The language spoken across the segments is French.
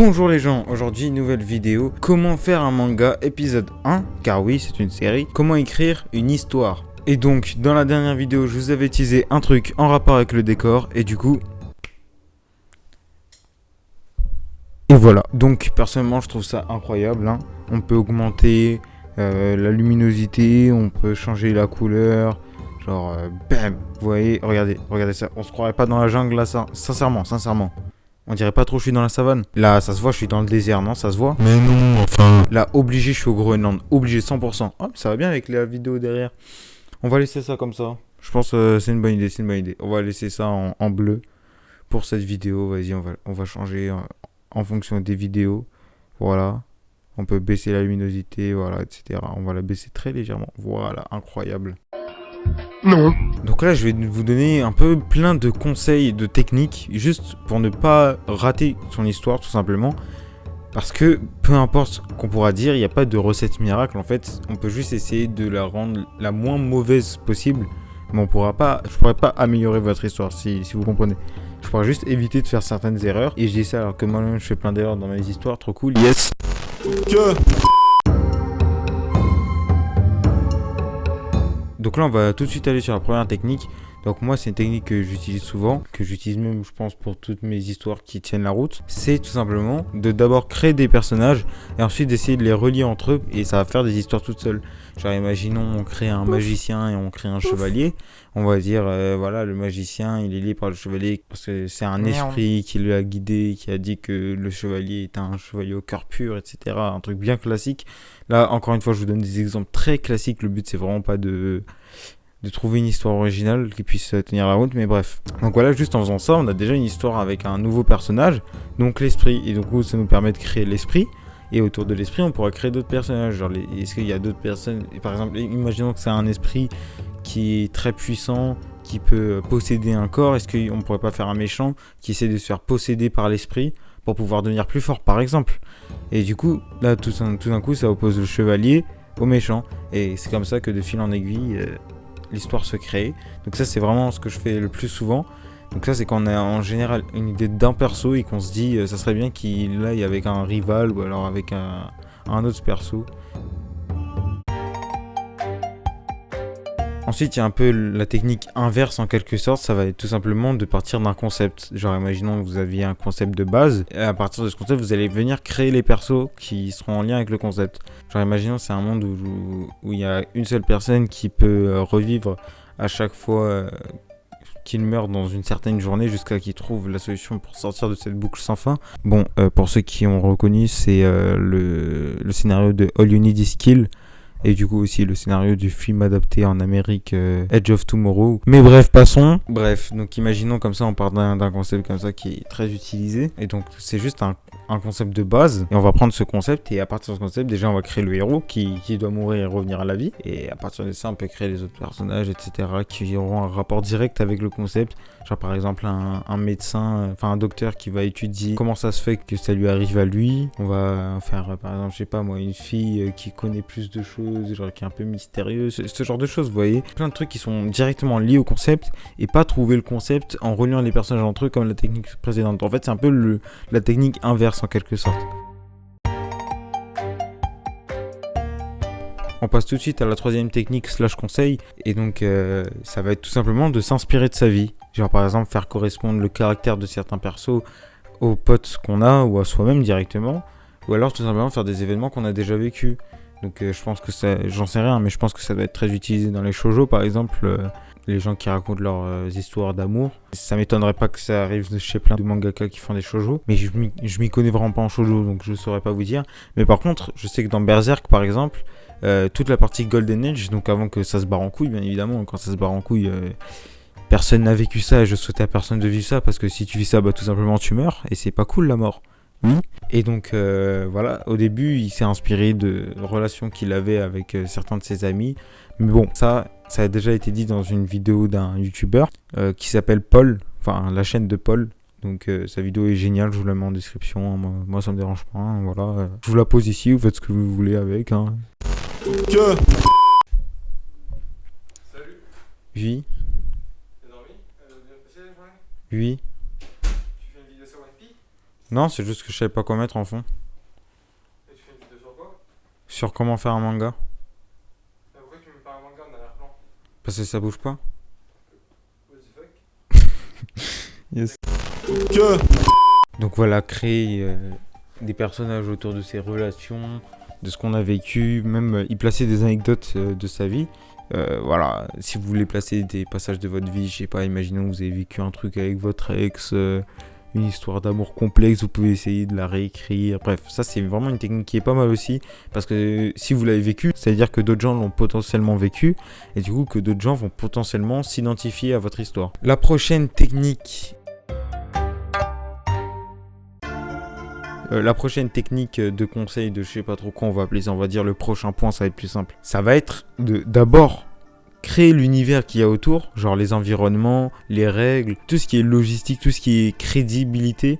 Bonjour les gens, aujourd'hui nouvelle vidéo, comment faire un manga épisode 1, car oui c'est une série, comment écrire une histoire. Et donc dans la dernière vidéo je vous avais teasé un truc en rapport avec le décor et du coup... Et voilà, donc personnellement je trouve ça incroyable, hein. On peut augmenter la luminosité, on peut changer la couleur, genre bam, vous voyez, regardez ça, on se croirait pas dans la jungle là, ça, sincèrement. On dirait pas trop que je suis dans la savane. Là, ça se voit, je suis dans le désert, non? Ça se voit? Mais non, enfin... Là, obligé, je suis au Groenland. Obligé, 100%. Ah, ça va bien avec la vidéo derrière. On va laisser ça comme ça. Je pense que c'est une bonne idée, On va laisser ça en bleu pour cette vidéo. Vas-y, on va changer en fonction des vidéos. Voilà. On peut baisser la luminosité, voilà, etc. On va la baisser très légèrement. Voilà, incroyable. Non. Donc là, je vais vous donner un peu plein de conseils, de techniques, juste pour ne pas rater son histoire, tout simplement. Parce que, peu importe ce qu'on pourra dire, il n'y a pas de recette miracle. En fait, on peut juste essayer de la rendre la moins mauvaise possible. Mais je pourrais pas améliorer votre histoire, si vous comprenez. Je pourrais juste éviter de faire certaines erreurs. Et je dis ça alors que moi-même, je fais plein d'erreurs dans mes histoires, trop cool. Yes. Donc là, on va tout de suite aller sur la première technique. Donc moi, c'est une technique que j'utilise souvent, que j'utilise même, je pense, pour toutes mes histoires qui tiennent la route. C'est tout simplement de d'abord créer des personnages et ensuite d'essayer de les relier entre eux et ça va faire des histoires toutes seules. Genre, imaginons, on crée un magicien et on crée un chevalier. On va dire, voilà, le magicien, il est lié par le chevalier parce que c'est un esprit qui lui a guidé, qui a dit que le chevalier est un chevalier au cœur pur, etc. Un truc bien classique. Là, encore une fois, je vous donne des exemples très classiques. Le but, c'est vraiment pas de trouver une histoire originale qui puisse tenir la route, mais bref. Donc voilà, juste en faisant ça, on a déjà une histoire avec un nouveau personnage, donc l'esprit. Et donc ça nous permet de créer l'esprit. Et autour de l'esprit, on pourra créer d'autres personnages. Genre, est-ce qu'il y a d'autres personnes? Par exemple, imaginons que c'est un esprit qui est très puissant, qui peut posséder un corps. Est-ce qu'on ne pourrait pas faire un méchant qui essaie de se faire posséder par l'esprit pour pouvoir devenir plus fort, par exemple? Et du coup, là, tout d'un coup, ça oppose le chevalier au méchant. Et c'est comme ça que de fil en aiguille, l'histoire se crée. Donc ça, c'est vraiment ce que je fais le plus souvent. Donc ça, c'est quand on a en général une idée d'un perso et qu'on se dit ça serait bien qu'il aille avec un rival ou alors avec un autre perso. Ensuite, il y a un peu la technique inverse en quelque sorte, ça va être tout simplement de partir d'un concept. Genre, imaginons que vous aviez un concept de base, et à partir de ce concept, vous allez venir créer les persos qui seront en lien avec le concept. Genre, imaginons que c'est un monde où il y a une seule personne qui peut revivre à chaque fois qu'il meurt dans une certaine journée jusqu'à qu'il trouve la solution pour sortir de cette boucle sans fin. Bon, pour ceux qui ont reconnu, c'est le scénario de All You Need Is Kill. Et du coup aussi le scénario du film adapté en Amérique Edge of Tomorrow. Mais bref, passons. Bref, donc imaginons comme ça, on part d'un concept comme ça qui est très utilisé. Et donc c'est juste un concept de base. Et on va prendre ce concept et à partir de ce concept, déjà on va créer le héros qui doit mourir et revenir à la vie. Et à partir de ça, on peut créer les autres personnages, etc. qui auront un rapport direct avec le concept. Genre par exemple un médecin, enfin un docteur qui va étudier comment ça se fait que ça lui arrive à lui. On va faire par exemple, je sais pas moi, une fille qui connaît plus de choses, genre qui est un peu mystérieuse, ce genre de choses, vous voyez. Plein de trucs qui sont directement liés au concept et pas trouver le concept en reliant les personnages entre eux comme la technique précédente. En fait, c'est un peu la technique inverse en quelque sorte. On passe tout de suite à la troisième technique / conseil. Et donc, ça va être tout simplement de s'inspirer de sa vie. Genre, par exemple, faire correspondre le caractère de certains persos aux potes qu'on a ou à soi-même directement. Ou alors, tout simplement, faire des événements qu'on a déjà vécus. Donc, je pense que ça... J'en sais rien, mais je pense que ça doit être très utilisé dans les shoujo, par exemple. Les gens qui racontent leurs histoires d'amour. Ça m'étonnerait pas que ça arrive chez plein de mangaka qui font des shoujo. Mais je m'y connais vraiment pas en shoujo, donc je saurais pas vous dire. Mais par contre, je sais que dans Berserk, par exemple... toute la partie Golden Age, donc avant que ça se barre en couille, bien évidemment, quand ça se barre en couille, personne n'a vécu ça et je souhaitais à personne de vivre ça parce que si tu vis ça, bah tout simplement tu meurs et c'est pas cool la mort. Et donc voilà, au début il s'est inspiré de relations qu'il avait avec certains de ses amis, mais bon, ça a déjà été dit dans une vidéo d'un youtubeur qui s'appelle Paul, enfin la chaîne de Paul. Donc sa vidéo est géniale, je vous la mets en description, moi ça me dérange pas, hein, voilà. Je vous la pose ici, vous faites ce que vous voulez avec, hein. Salut. Oui. T'as dormi? Bien passé la journée? Oui. Tu fais une vidéo sur One Piece? Non, c'est juste que je savais pas quoi mettre en fond. Et tu fais une vidéo sur quoi? Sur comment faire un manga. Mais pourquoi tu mets pas un manga en arrière-plan? Parce que ça bouge pas. What the fuck? Yes. Que Donc voilà, créer des personnages autour de ses relations, de ce qu'on a vécu, même y placer des anecdotes de sa vie. Voilà, si vous voulez placer des passages de votre vie, je sais pas, imaginons que vous avez vécu un truc avec votre ex, une histoire d'amour complexe, vous pouvez essayer de la réécrire. Bref, ça c'est vraiment une technique qui est pas mal aussi, parce que si vous l'avez vécu, ça veut dire que d'autres gens l'ont potentiellement vécu, et du coup que d'autres gens vont potentiellement s'identifier à votre histoire. La prochaine technique... de conseil de je sais pas trop quoi on va appeler ça, on va dire le prochain point, ça va être plus simple. Ça va être de d'abord créer l'univers qu'il y a autour, genre les environnements, les règles, tout ce qui est logistique, tout ce qui est crédibilité,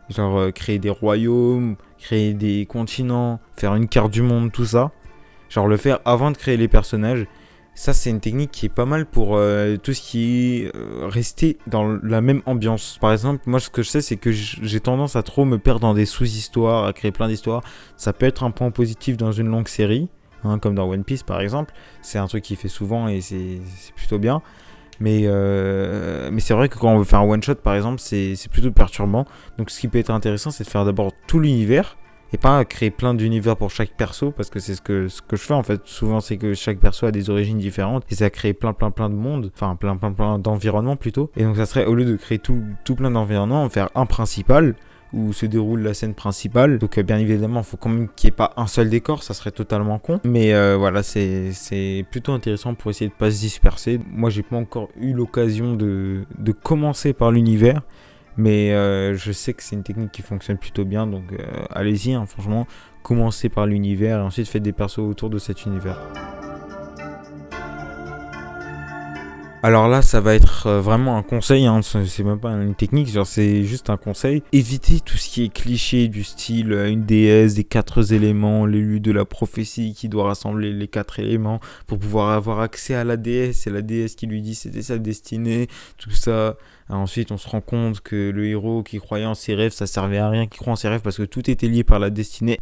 genre créer des royaumes, créer des continents, faire une carte du monde, tout ça. Genre le faire avant de créer les personnages. Ça, c'est une technique qui est pas mal pour tout ce qui est rester dans la même ambiance. Par exemple, moi, ce que je sais, c'est que j'ai tendance à trop me perdre dans des sous-histoires, à créer plein d'histoires. Ça peut être un point positif dans une longue série, hein, comme dans One Piece, par exemple. C'est un truc qu'il fait souvent et c'est plutôt bien. Mais c'est vrai que quand on veut faire un one-shot, par exemple, c'est plutôt perturbant. Donc, ce qui peut être intéressant, c'est de faire d'abord tout l'univers. Et pas créer plein d'univers pour chaque perso, parce que c'est ce que je fais en fait. Souvent, c'est que chaque perso a des origines différentes. Et ça crée plein de mondes, enfin plein d'environnements plutôt. Et donc ça serait, au lieu de créer tout plein d'environnements, en faire un principal, où se déroule la scène principale. Donc bien évidemment, il faut quand même qu'il n'y ait pas un seul décor, ça serait totalement con. Mais voilà, c'est plutôt intéressant pour essayer de ne pas se disperser. Moi, j'ai pas encore eu l'occasion de commencer par l'univers. Mais je sais que c'est une technique qui fonctionne plutôt bien, donc allez-y, hein, franchement, commencez par l'univers et ensuite faites des persos autour de cet univers. Alors là, ça va être vraiment un conseil, hein, c'est même pas une technique, genre c'est juste un conseil. Évitez tout ce qui est cliché du style une déesse, des 4 éléments, l'élu de la prophétie qui doit rassembler les 4 éléments pour pouvoir avoir accès à la déesse, c'est la déesse qui lui dit c'était sa destinée, tout ça. Ensuite, on se rend compte que le héros qui croyait en ses rêves, ça servait à rien, qui croit en ses rêves parce que tout était lié par la destinée.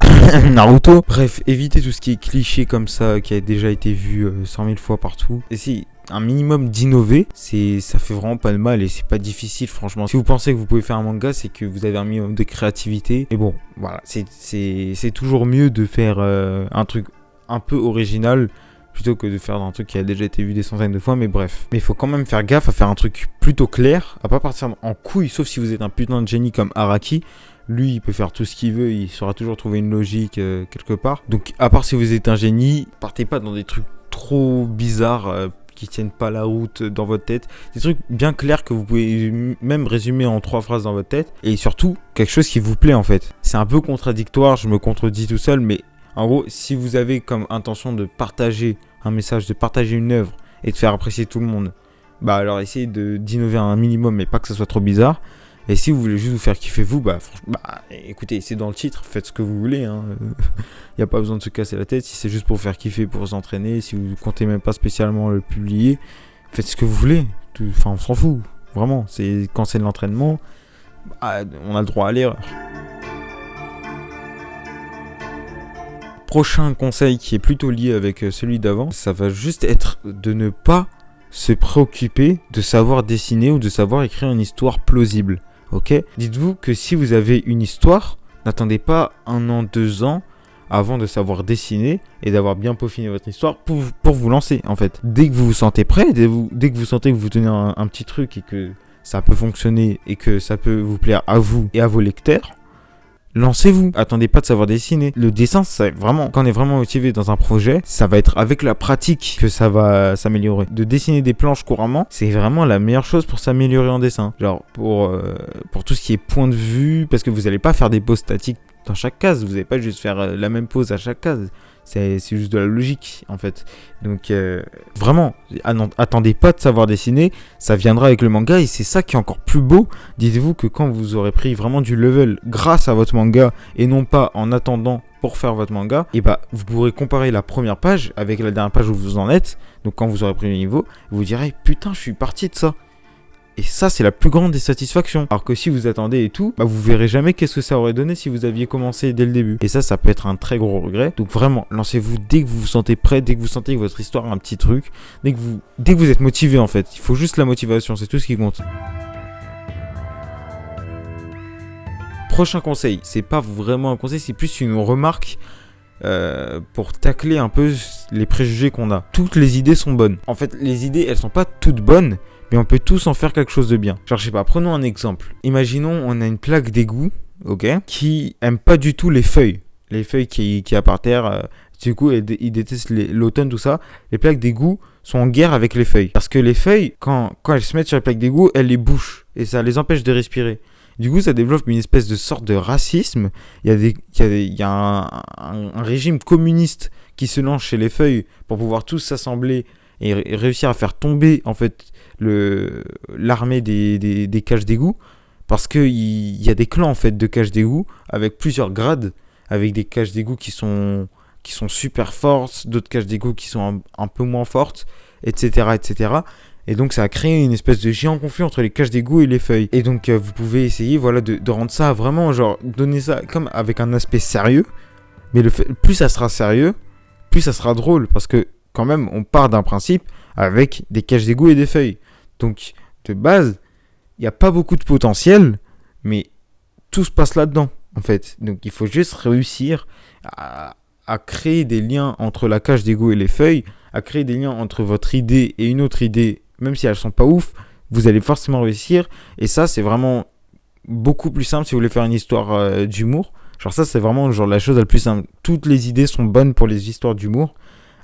Naruto. Bref, évitez tout ce qui est cliché comme ça, qui a déjà été vu 100 000 fois partout. Et si un minimum d'innover, ça fait vraiment pas de mal et c'est pas difficile franchement. Si vous pensez que vous pouvez faire un manga, c'est que vous avez un minimum de créativité. Et bon, voilà, c'est toujours mieux de faire un truc un peu original plutôt que de faire un truc qui a déjà été vu des centaines de fois, mais bref. Mais il faut quand même faire gaffe à faire un truc plutôt clair, à pas partir en couille, sauf si vous êtes un putain de génie comme Araki. Lui, il peut faire tout ce qu'il veut, il saura toujours trouver une logique quelque part. Donc, à part si vous êtes un génie, partez pas dans des trucs trop bizarres qui tiennent pas la route dans votre tête. Des trucs bien clairs que vous pouvez même résumer en 3 phrases dans votre tête. Et surtout, quelque chose qui vous plaît en fait. C'est un peu contradictoire, je me contredis tout seul, mais en gros, si vous avez comme intention de partager un message, de partager une œuvre et de faire apprécier tout le monde, bah alors essayez d'innover un minimum, mais pas que ça soit trop bizarre. Et si vous voulez juste vous faire kiffer vous, bah écoutez, c'est dans le titre, faites ce que vous voulez. Y a pas besoin de se casser la tête. Si c'est juste pour faire kiffer, pour s'entraîner, si vous comptez même pas spécialement le publier, faites ce que vous voulez. Enfin, on s'en fout, vraiment. Quand c'est de l'entraînement, on a le droit à l'erreur. Prochain conseil qui est plutôt lié avec celui d'avant, ça va juste être de ne pas se préoccuper de savoir dessiner ou de savoir écrire une histoire plausible. Ok ? Dites-vous que si vous avez une histoire, n'attendez pas 1 an, 2 ans avant de savoir dessiner et d'avoir bien peaufiné votre histoire pour vous lancer en fait. Dès que vous vous sentez prêt, dès que vous sentez que vous tenez un petit truc et que ça peut fonctionner et que ça peut vous plaire à vous et à vos lecteurs, lancez-vous, attendez pas de savoir dessiner. Le dessin, c'est vraiment, quand on est vraiment motivé dans un projet, ça va être avec la pratique que ça va s'améliorer. De dessiner des planches couramment, c'est vraiment la meilleure chose pour s'améliorer en dessin. Genre pour tout ce qui est point de vue, parce que vous n'allez pas faire des poses statiques dans chaque case, vous n'allez pas juste faire la même pose à chaque case. C'est juste de la logique en fait. Donc vraiment, attendez pas de savoir dessiner, ça viendra avec le manga et c'est ça qui est encore plus beau. Dites-vous que quand vous aurez pris vraiment du level grâce à votre manga et non pas en attendant pour faire votre manga, et bah vous pourrez comparer la première page avec la dernière page où vous en êtes. Donc quand vous aurez pris le niveau, vous direz putain je suis parti de ça. Et ça, c'est la plus grande des satisfactions. Alors que si vous attendez et tout, bah vous verrez jamais qu'est-ce que ça aurait donné si vous aviez commencé dès le début. Et ça peut être un très gros regret. Donc vraiment, lancez-vous dès que vous vous sentez prêt, dès que vous sentez que votre histoire a un petit truc, dès que vous êtes motivé en fait. Il faut juste la motivation, c'est tout ce qui compte. Prochain conseil, c'est pas vraiment un conseil, c'est plus une remarque pour tacler un peu les préjugés qu'on a. Toutes les idées sont bonnes. En fait, les idées, elles sont pas toutes bonnes, mais on peut tous en faire quelque chose de bien. Genre, je sais pas, prenons un exemple. Imaginons, on a une plaque d'égout, ok, qui aime pas du tout les feuilles. Les feuilles qui y a par terre, du coup, il déteste l'automne, tout ça. Les plaques d'égout sont en guerre avec les feuilles. Parce que les feuilles, quand elles se mettent sur les plaques d'égout, elles les bouchent. Et ça les empêche de respirer. Du coup, ça développe une espèce de sorte de racisme. Il y a un régime communiste qui se lance chez les feuilles pour pouvoir tous s'assembler et réussir à faire tomber en fait l'armée des cages d'égout. Parce qu'il y a des clans en fait de cages d'égout avec plusieurs grades, avec des cages d'égout qui sont super fortes, d'autres cages d'égout qui sont un peu moins fortes, etc., etc. Et donc ça a créé une espèce de géant conflit entre les cages d'égout et les feuilles. Et donc vous pouvez essayer de rendre ça vraiment, genre donner ça comme avec un aspect sérieux. Mais plus ça sera sérieux, plus ça sera drôle. Parce que quand même on part d'un principe avec des cages d'égout et des feuilles. Donc de base, il n'y a pas beaucoup de potentiel, mais tout se passe là-dedans en fait. Donc il faut juste réussir à créer des liens entre la cage d'égout et les feuilles, à créer des liens entre votre idée et une autre idée. Même si elles sont pas ouf, vous allez forcément réussir. Et ça, c'est vraiment beaucoup plus simple si vous voulez faire une histoire d'humour. Genre ça, c'est vraiment genre la chose la plus simple. Toutes les idées sont bonnes pour les histoires d'humour.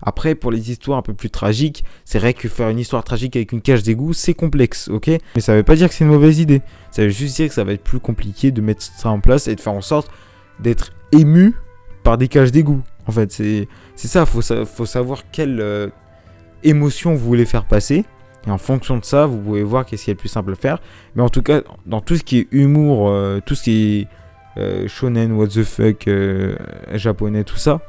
Après, pour les histoires un peu plus tragiques, c'est vrai que faire une histoire tragique avec une cage d'égout, c'est complexe, ok ? Mais ça veut pas dire que c'est une mauvaise idée. Ça veut juste dire que ça va être plus compliqué de mettre ça en place et de faire en sorte d'être ému par des cages d'égout. En fait, c'est ça. Faut savoir quelle émotion vous voulez faire passer. Et en fonction de ça, vous pouvez voir qu'est-ce qui est le plus simple à faire. Mais en tout cas, dans tout ce qui est humour, tout ce qui est shonen, what the fuck, japonais, tout ça,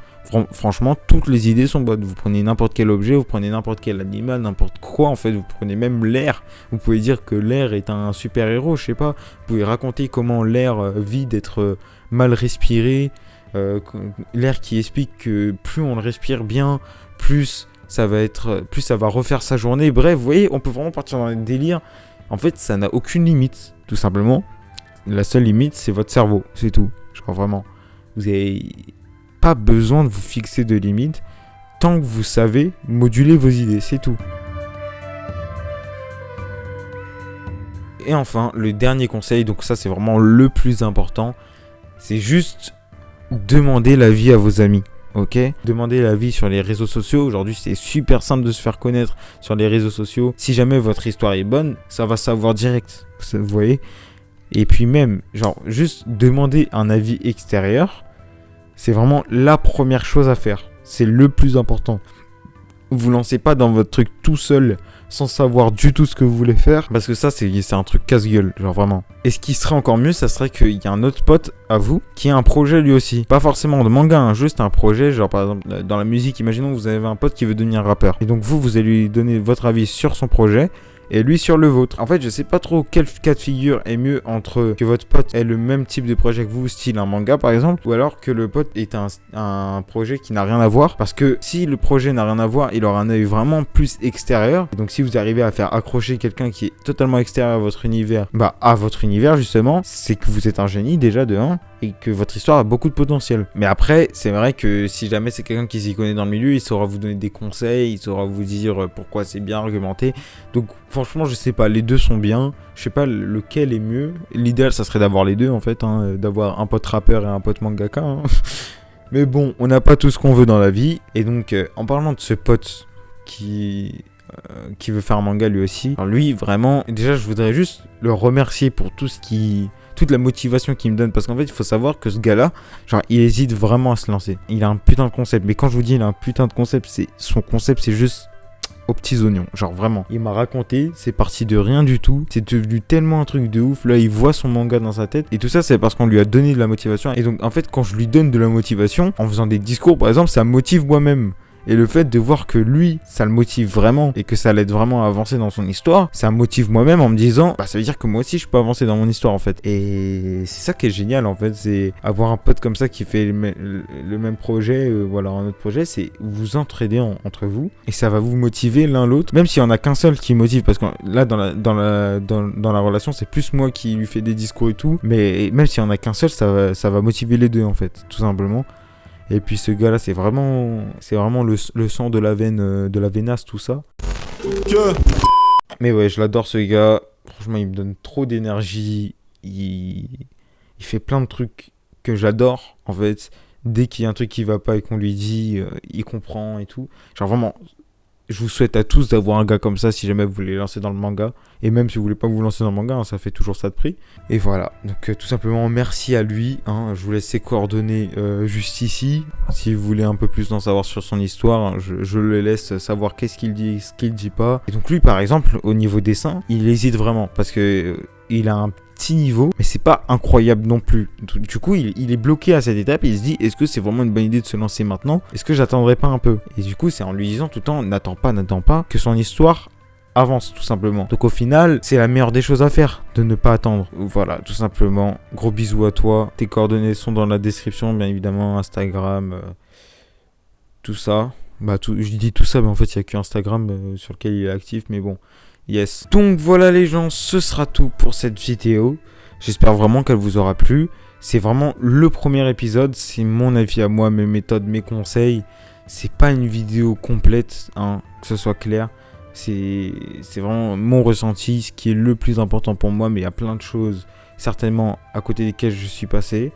franchement, toutes les idées sont bonnes. Vous prenez n'importe quel objet, vous prenez n'importe quel animal, n'importe quoi, en fait. Vous prenez même l'air. Vous pouvez dire que l'air est un super-héros, je sais pas. Vous pouvez raconter comment l'air vit d'être mal respiré. L'air qui explique que plus on le respire bien, plus ça va refaire sa journée. Bref, vous voyez, on peut vraiment partir dans les délires. En fait, ça n'a aucune limite, tout simplement. La seule limite, c'est votre cerveau, c'est tout. Genre vraiment, vous n'avez pas besoin de vous fixer de limites tant que vous savez moduler vos idées, c'est tout. Et enfin, le dernier conseil, donc ça c'est vraiment le plus important, c'est juste demander l'avis à vos amis. Ok, demandez l'avis sur les réseaux sociaux. Aujourd'hui, c'est super simple de se faire connaître sur les réseaux sociaux. Si jamais votre histoire est bonne, ça va savoir direct. Vous voyez. Et puis même, genre, juste demander un avis extérieur, c'est vraiment la première chose à faire. C'est le plus important. Vous lancez pas dans votre truc tout seul, sans savoir du tout ce que vous voulez faire, parce que ça, c'est un truc casse-gueule, genre vraiment. Et ce qui serait encore mieux, ça serait qu'il y a un autre pote à vous qui a un projet lui aussi. Pas forcément de manga, hein, juste un projet, genre par exemple dans la musique, imaginons que vous avez un pote qui veut devenir rappeur. Et donc vous allez lui donner votre avis sur son projet, et lui sur le vôtre. En fait, je sais pas trop quel cas de figure est mieux entre que votre pote ait le même type de projet que vous, style un manga par exemple, ou alors que le pote ait un projet qui n'a rien à voir. Parce que si le projet n'a rien à voir, il aura un œil vraiment plus extérieur. Et donc si vous arrivez à faire accrocher quelqu'un qui est totalement extérieur à votre univers, à votre univers justement, c'est que vous êtes un génie déjà de 1. Et que votre histoire a beaucoup de potentiel. Mais après, c'est vrai que si jamais c'est quelqu'un qui s'y connaît dans le milieu, il saura vous donner des conseils, il saura vous dire pourquoi c'est bien argumenté. Donc franchement, je sais pas, les deux sont bien. Je sais pas lequel est mieux. L'idéal, ça serait d'avoir les deux en fait, hein, d'avoir un pote rappeur et un pote mangaka. Hein. Mais bon, on n'a pas tout ce qu'on veut dans la vie. Et donc, en parlant de ce pote qui veut faire un manga lui aussi, alors lui vraiment, déjà je voudrais juste le remercier pour toute la motivation qu'il me donne, parce qu'en fait il faut savoir que ce gars-là, genre il hésite vraiment à se lancer. Il a un putain de concept, mais quand je vous dis il a un putain de concept, son concept c'est juste aux petits oignons, genre vraiment. Il m'a raconté, c'est parti de rien du tout, c'est devenu tellement un truc de ouf, là il voit son manga dans sa tête, et tout ça c'est parce qu'on lui a donné de la motivation. Et donc en fait quand je lui donne de la motivation, en faisant des discours par exemple, ça me motive moi-même. Et le fait de voir que lui, ça le motive vraiment et que ça l'aide vraiment à avancer dans son histoire, ça me motive moi-même en me disant, bah ça veut dire que moi aussi je peux avancer dans mon histoire en fait. Et c'est ça qui est génial en fait, c'est avoir un pote comme ça qui fait le même projet, voilà, un autre projet, c'est vous entraider entre vous et ça va vous motiver l'un l'autre, même s'il y en a qu'un seul qui motive, parce que là dans la relation c'est plus moi qui lui fais des discours et tout, mais même s'il y en a qu'un seul, ça va motiver les deux en fait, tout simplement. Et puis ce gars là c'est vraiment le sang de la veine, de la venasse, tout ça. Mais ouais, je l'adore ce gars, franchement il me donne trop d'énergie, il fait plein de trucs que j'adore en fait. Dès qu'il y a un truc qui va pas et qu'on lui dit, il comprend et tout. Genre vraiment, je vous souhaite à tous d'avoir un gars comme ça si jamais vous voulez lancer dans le manga. Et même si vous voulez pas vous lancer dans le manga, hein, ça fait toujours ça de prix. Et voilà, donc tout simplement merci à lui. Hein, je vous laisse ses coordonnées juste ici. Si vous voulez un peu plus en savoir sur son histoire, hein, je le laisse savoir qu'est-ce qu'il dit, ce qu'il dit pas. Et donc lui par exemple, au niveau dessin, il hésite vraiment parce que il a un petit niveau, mais c'est pas incroyable non plus. Du coup, il est bloqué à cette étape et il se dit, est-ce que c'est vraiment une bonne idée de se lancer maintenant? Est-ce que j'attendrai pas un peu? Et du coup, c'est en lui disant tout le temps, n'attends pas, que son histoire avance tout simplement. Donc au final, c'est la meilleure des choses à faire, de ne pas attendre. Voilà, tout simplement. Gros bisous à toi. Tes coordonnées sont dans la description, bien évidemment, Instagram, tout ça. Bah, je dis tout ça, mais en fait, il n'y a que Instagram sur lequel il est actif, mais bon. Yes. Donc voilà les gens, ce sera tout pour cette vidéo. J'espère vraiment qu'elle vous aura plu. C'est vraiment le premier épisode, c'est mon avis à moi, mes méthodes, mes conseils. C'est pas une vidéo complète, hein, que ce soit clair. C'est vraiment mon ressenti, ce qui est le plus important pour moi, mais il y a plein de choses, certainement, à côté desquelles je suis passé.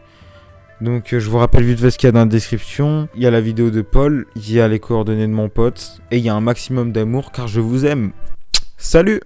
Donc je vous rappelle vite fait ce qu'il y a dans la description. Il y a la vidéo de Paul, il y a les coordonnées de mon pote, et il y a un maximum d'amour car je vous aime. Salut!